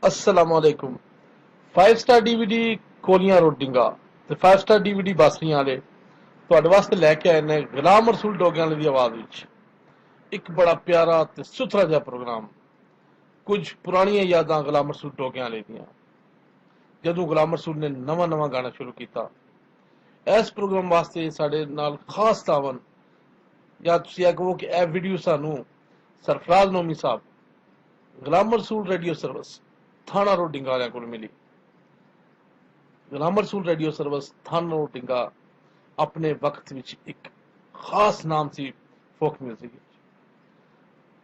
असलामुअलैकुम। 5 star DVD कोलियां रोटिंगा ते 5 star DVD बासरियां वाले ਤੁਹਾਡੇ ਵਾਸਤੇ ਲੈ ਕੇ ਆਏ ਨੇ ਗੁਲਾਮ ਰਸੂਲ ਡੋਗਿਆਂ ਦੀ ਆਵਾਜ਼ ਵਿੱਚ ਇੱਕ ਬੜਾ ਪਿਆਰਾ ਤੇ ਸੁਥਰਾ ਜਿਹਾ ਪ੍ਰੋਗਰਾਮ। ਕੁਝ ਪੁਰਾਣੀਆਂ ਯਾਦਾਂ ਗੁਲਾਮ ਰਸੂਲ ਡੋਗਿਆਂ ਵਾਲੇ ਦੀਆਂ, ਜਦੋਂ ਗੁਲਾਮ ਰਸੂਲ ਨੇ ਨਵਾਂ ਨਵਾਂ ਗਾਣਾ ਸ਼ੁਰੂ ਕੀਤਾ। ਇਸ ਪ੍ਰੋਗਰਾਮ ਵਾਸਤੇ ਸਾਡੇ ਨਾਲ ਖਾਸ ਤਾਵਨ, ਜਾਂ ਤੁਸੀਂ ਇਹ ਕਹੋ ਕਿ ਇਹ ਵੀਡੀਓ ਸਾਨੂੰ ਸਰਫਰਾਜ਼ ਨੋਮੀ ਸਾਹਿਬ, ਗੁਲਾਮ ਰਸੂਲ ਰੇਡੀਓ ਸਰਵਿਸ ਥਾਣਾ ਰੋਡ ਡਿੰਗਾ ਵਾਲਿਆਂ ਕੋਲ ਮਿਲੀ। ਗੁਲਾਮ ਰਸੂਲ ਰੇਡੀਓ ਸਰਵਿਸ ਥਾਣਾ ਰੋਡ ਡਿੰਗਾ ਆਪਣੇ ਵਕਤ ਵਿੱਚ ਇੱਕ ਖਾਸ ਨਾਮ ਸੀ ਫੋਕ ਮਿਊਜ਼ਿਕ ਵਿੱਚ।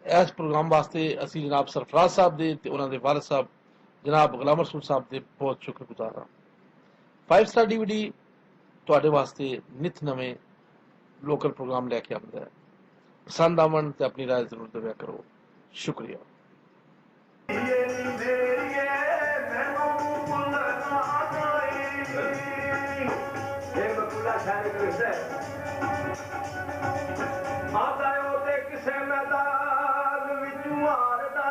ਇਸ ਪ੍ਰੋਗਰਾਮ ਵਾਸਤੇ ਅਸੀਂ ਜਨਾਬ ਸਰਫਰਾਜ਼ ਸਾਹਿਬ ਦੇ ਤੇ ਉਹਨਾਂ ਦੇ ਵਾਲਿਦ ਸਾਹਿਬ ਜਨਾਬ ਗੁਲਾਮ ਰਸੂਲ ਸਾਹਿਬ ਦੇ ਬਹੁਤ ਸ਼ੁਕਰਗੁਜ਼ਾਰ ਹਾਂ। 5 स्टार DVD ਤੁਹਾਡੇ ਵਾਸਤੇ ਨਿਤ ਨਵੇਂ ਲੋਕਲ ਪ੍ਰੋਗਰਾਮ ਲੈ ਕੇ ਆਉਂਦਾ ਹੈ। ਪਸੰਦ ਆਵਣ ਤੇ ਆਪਣੀ ਰਾਏ ਜ਼ਰੂਰ ਦਿਆ ਕਰੋ। ਸ਼ੁਕਰੀਆ। ਕਿਸੇ ਮੈਦਾਨ ਵਿੱਚ ਮਾਰਦਾ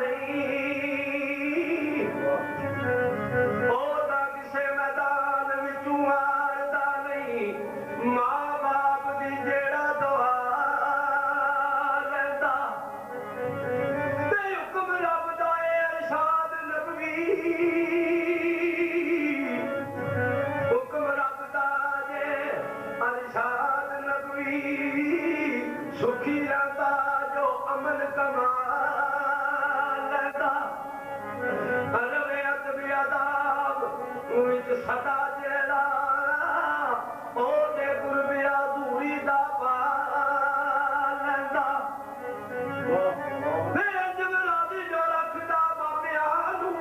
ਨਹੀਂ, ਉਹਦਾ ਕਿਸੇ ਮੈਦਾਨ ਵਿੱਚ ਮਾਰਦਾ ਨਹੀਂ। ਮਾਂ ਬਾਪ ਦੀ ਜਿਹੜਾ ਦੁਆ ਲੈਂਦਾ ਤੇ ਹੁਕਮ ਰੱਬ ਦਾ ਏ ਅਰਸ਼ਾਦ ਨਬਵੀ, ਹੁਕਮ ਰੱਬ ਦਾ ਜੇ ਅਰਸ਼ਾਦ ਨਬਵੀ। ਸੁਖੀ ਰਹਿੰਦਾ ਜੋ ਅਮਲ ਕਮਾ ਲੈਂਦਾ, ਰਵੇ ਅਦਬ ਅਦਾਬ ਵਿੱਚ ਸਦਾ ਜਿਹੜਾ ਉਹਦੇ ਗੁਰਬਿਆ ਦੂਰੀ ਦਾ ਪਾ ਲੈਂਦਾ। ਫਿਰ ਜਮਰਾਦੀ ਜੋ ਰੱਖਦਾ ਬਾਬਿਆਂ ਨੂੰ,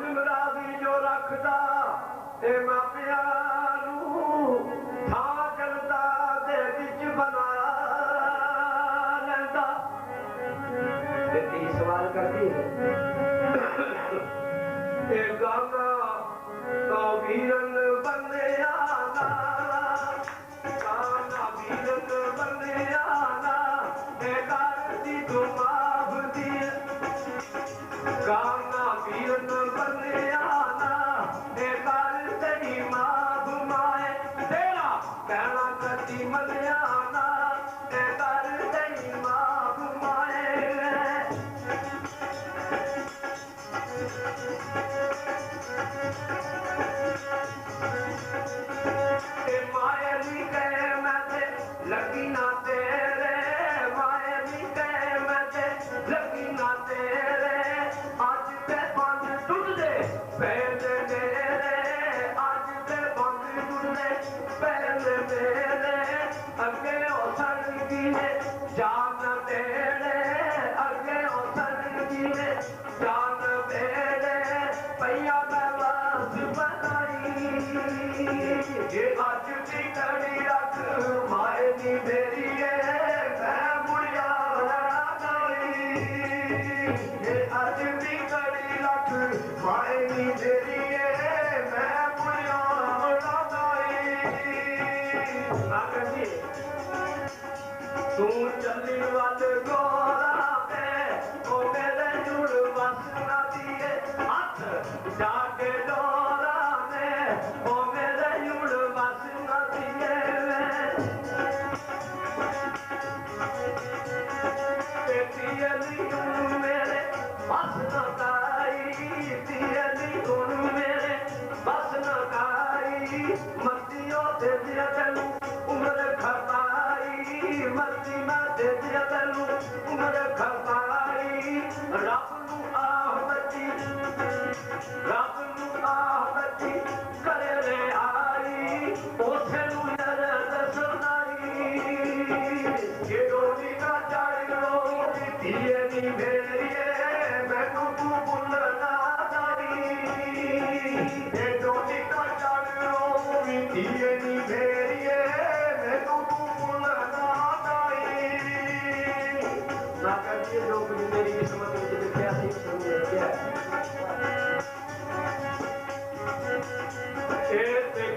ਜਮਰਾਦੀ ਜੋ ਰੱਖਦਾ ਤੇ ਮਾਪਿਆਂ सवाल करती है गाना तो वीरन बने आना, गाना वीरन बने आना, करती तुम दी गाना वीरन बने आना, कर तेरी मां घुमाए तेरा कहना करती मन आना, कर तेरी मां घुमाए। लगी ना तेरे माए भी कहे मैं ते लगी ना तेरे, अज ते बंद टुट दे पहले मेरे, अज ते बंद टुट दे पहले मेरे। अगे औसन की है जान तेरे, अगे औसन की है जान तेरे। पैया मैं बस बनाई ये अज की कड़ी रख माए नी मेरी मैं मुड़िया गई, ये अज की कड़ी रख माए नी मेरी मैं मुड़िया गई। तू चली वल गोरा ओ मेरे जुड़ बस ना दिए हथ जाके डोरा में, ओ मेरे जुड़ बस ना दिए। मेरे बस न गाई, मेरे बस न गाई, मर्जियों दे दिया तेनू उम्र खपाई, मर्जी मैं दे दिया तेनू उम्र खपाई। रब नू आह बची, रब नू आह बची करे रे आई, उसे नू नजर सुनाई। ये डोली का चढ़ो ये नी मेरी मैनू तू भुल ना जाई, ये डोली का चढ़ो ये नी मेरी मैनू तू भुल ना जाई। ना करिए लोग मेरी किस्मत में लिखा सी समझे क्या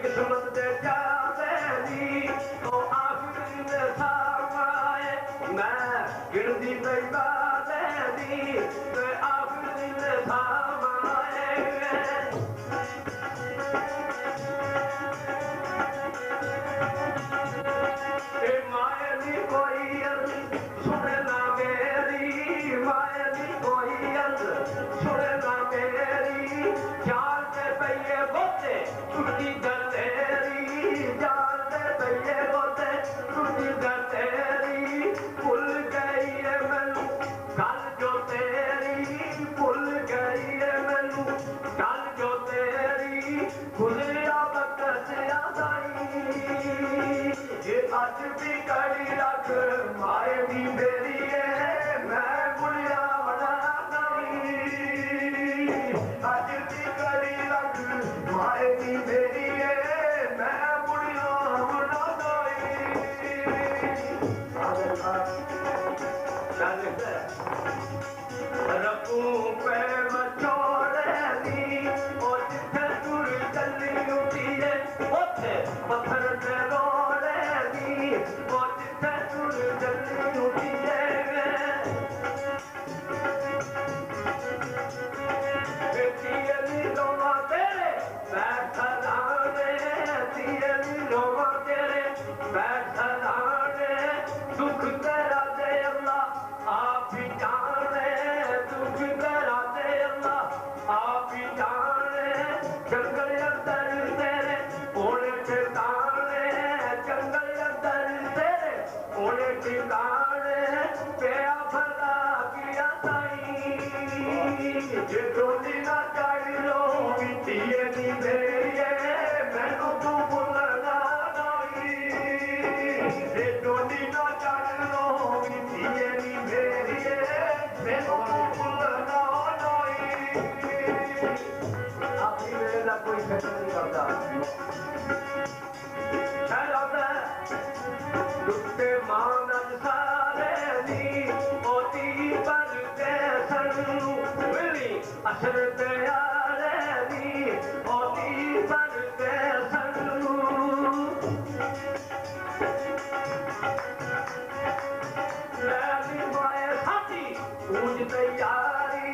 किस्मत दे जावे दी तो आखिरी में सामाए मैं गिरदी बेईमाने दी ते आखिरी ने थामाए माया दी कोई अर्ज सुने ना मेरी माया दी कोई अर्ज सुने ना मेरी जान से पइए बोते टूटी गलेरी जान से पइए बोते टूटी गलेरी भूल गई है मैनू गल जो तेरी भूल गई है मैनू गल जो तेरी भुलिया बकस आदाई ये अज भी कड़ी रख माए भी मेरी है मैं बुढ़िया बना नहीं अज भी कड़ी रख माए भी मेरी है मैं बुढ़िया बना नहीं रखू पे मचोड़े दी और जिथे दूर चली उठी है उथे पत्थर से रोड़े दी और जिथे दूर चली उठी है तीयली लोमा तेरे बैठ लाने तीयली लोमा तेरे बैठ लाने दुख तेरा दे अल्लाह आप ही जाने दुख तेरा दे अल्लाह आप ही जाने जंगल अंदर तेरे ओले ठिकाने जंगल अंदर तेरे ओले ठिकाने पेया भला किया ताई जे डोली ना चढ़ लो मिट्टिए दी मेरी है मैनू तू भुलना नहीं जे डोली ना चढ़ लो मिट्टिए दी मेरी है मैनू तू भुलना नहीं अपनी मेरे दा कोई फिक्र नहीं करता दुखे मानद सारे दी ओती पर के सनू मिली असर ते यारे दी ओती पर के सनू लैली माए साडी पूज तैयारी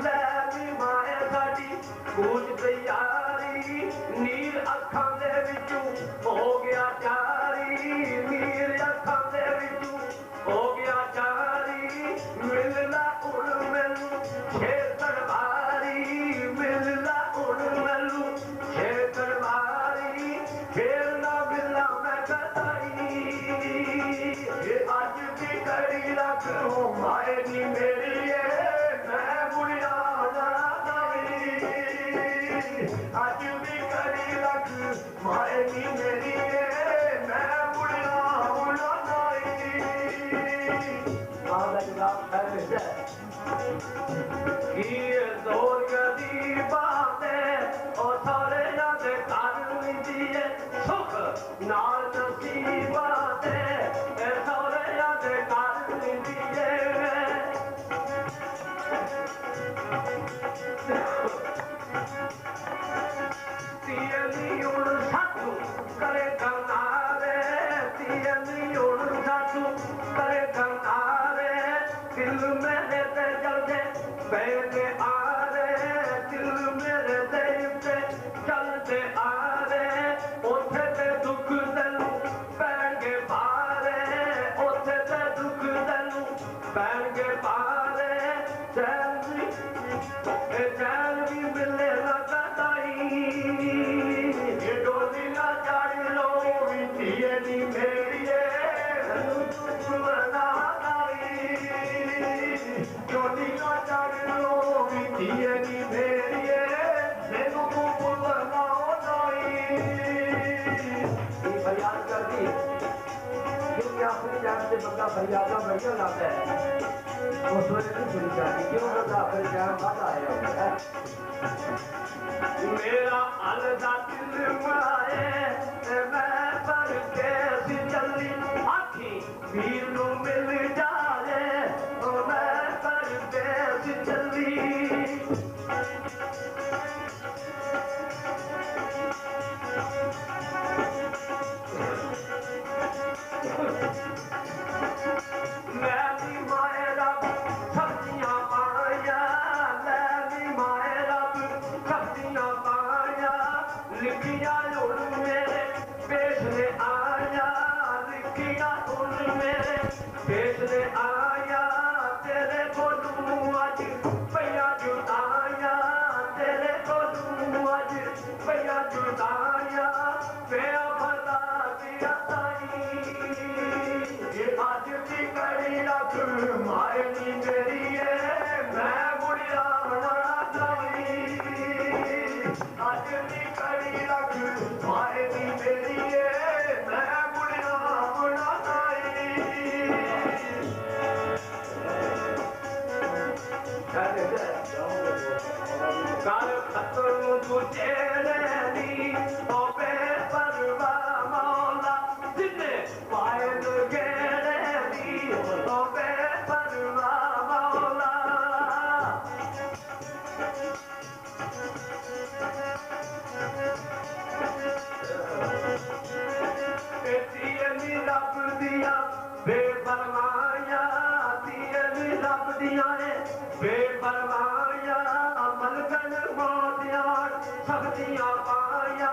लैली माए साडी पूज तैयारी नीर अखां दे विचों हो गया जारी नीर अखां दे विचों हो गया जारी मिलना उड़ मैनू छे तलवारी मिलना उड़ मैनू छे तलवारी फिर ना मिलना मैं कताई ये अज भी कड़ी रख माए नी मेरी है मैं बुढ़िया ना नहीं अज भी कड़ी रख माए नी मेरी है मैं बुढ़िया ना नहीं ये जोर कदी बातें और सारे याद कर लीजिए है सुख नाल नसीबात है सारे याद कर लीजिए तीयली उड़ साथू करे गंगारे तीयली उड़ साथू करे गंगारे दिल मेरे ते जलदे बैठे आ रे दिल मेरे ते चलते आ रे उठे ते दुख तैनू पैण के पारे उठे ते दुख तैनू पैण के पारे चैन भी मिले ना कताई ये डोली ना चढ़ लो विधिए नी मेरी ना आई डोली ना चढ़ लो विधिए नी मेरी मैनू तू भुलना नहीं फरियाद कर दी क्योंकि अपनी जान से बंदा फरियादा बढ़िया लाता है उस वजह नहीं सुनी जाती क्यों बंदा अपने जान बाद आया होता है मेरा अलदा दिल माए मैं पर कैसी चली आखी वीर नू मिल जाए मैं पर कैसी चली मैं रख माए नी मेरी है मैं बुढ़िया बना जाई आज नी कड़ी रख माए नी मेरी है मैं बुढ़िया बना जाई काल खतरू तुझे दी ओपे परवा मौला जिने पायल गेरे दी ओपे परवा मौला तेरी रब दिया बेफरमाया तेरी रब दिया बेफरमाया मलगन मोदियार सब्जियां पाया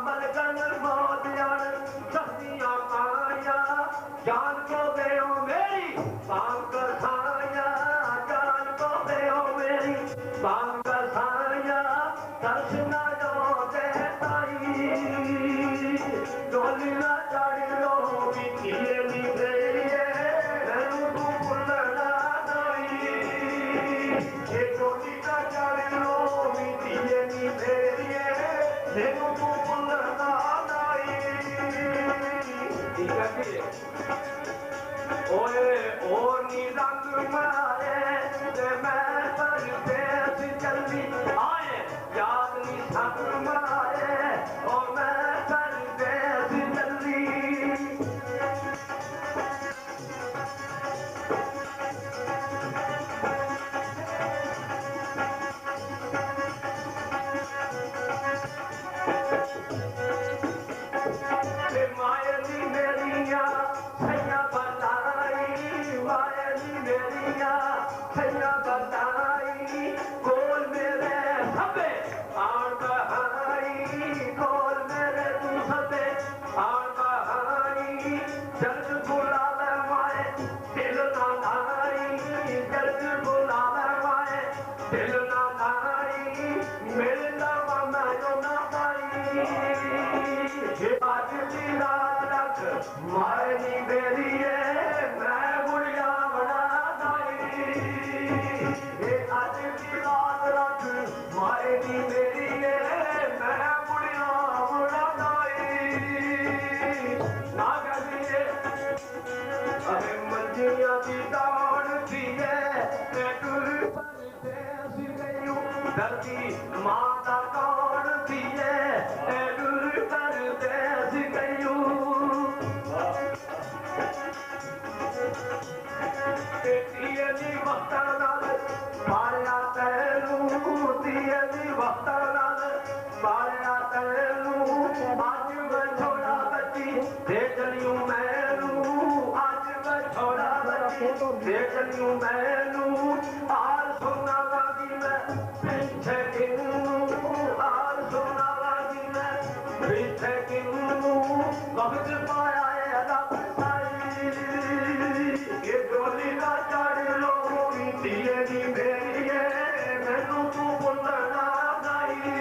मलगन मोदियार सब्जियां पाया जान को दे मेरी बांग साया जान को दे मेरी बांग साया दर्शना जो देताई डोली ना चढ़ लो बिटिए नी गई है तू बुलना नहीं ये डोली ना चढ़ लो बिटिए नी गई है तू बुलना नहीं ओए ओ नी रंग मारे ते मैं पर देश चली आए याद नी संग मारे ओ मैं पर देश चली मायली मेरिया सैया बताई मायली मेरिया सैया बताई कोल मेरे सबे आन बहाई कोल मेरे तू सबे आन बहाई जल्द बुला ले माए दिल ना लाई जल्द बुला ले माए दिल ना लाई मेरे नाम मैं जो ना पाई आज की रात रख माए नी मेरी है मैं बुढ़िया बना दाई आज की रात रख माए नी मेरी है मैं बुढ़िया बना दाई ना करिए अरे मंजिया की दौड़ थी है टूर पर देश गई धरती माता कौन थी है टूर पर देश गई तेरी वक्ता नाल पाया तैनू तेरी वक्ता नाल पाया तैनू आज मैं छोड़ा बच्ची देख लियूं मैनू आज मैं छोड़ा बच्ची देख लियूं मैनू आल सुना लागी मैं पीछे किन्नू आल सुना लागी मैं पीछे किन्नू वक्त पाया है रब साई ये डोली ना चढ़ लो दिए नी मेरी है मैनू तू बुलना नहीं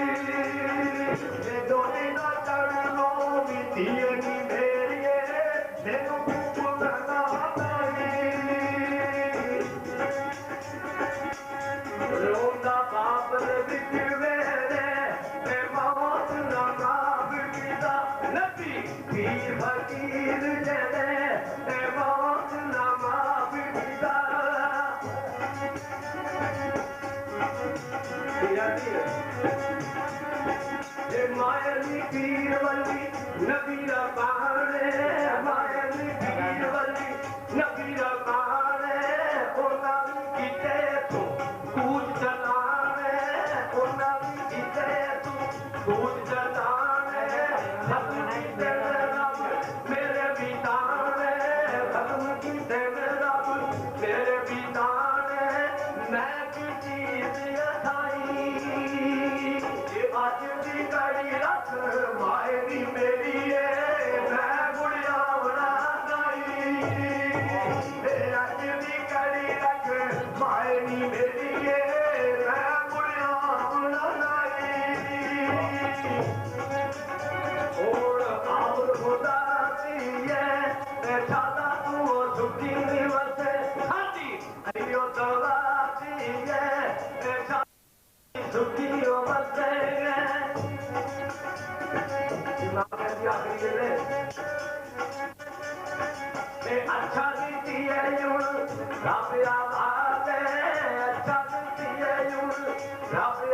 ये डोली ना चढ़ लो दिए नी मेरी है मैनू तू बुलना नहीं रोंदा बाबल विच वेरे ते मौत ना माफ कीता नबी पीर फकीर जदे ते मौत ना माफ कीता मायली पीर वली नबी रबाने मायली पीर वली नबी रबाने ओना कीते तू कूद चलाने ओना कीते तू कूद चलाने खत्म कीते रब मेरे बिताने खत्म कीते रब मेरे बिताने मैं की चीज अथाई आज की कड़ी रख माए नी मेरी है मैं बुढ़िया ਰੱਬ ਆਵਾਜ਼ੇ ਚੱਲਦੀ ਏ ਯੂਰ ਰੱਬ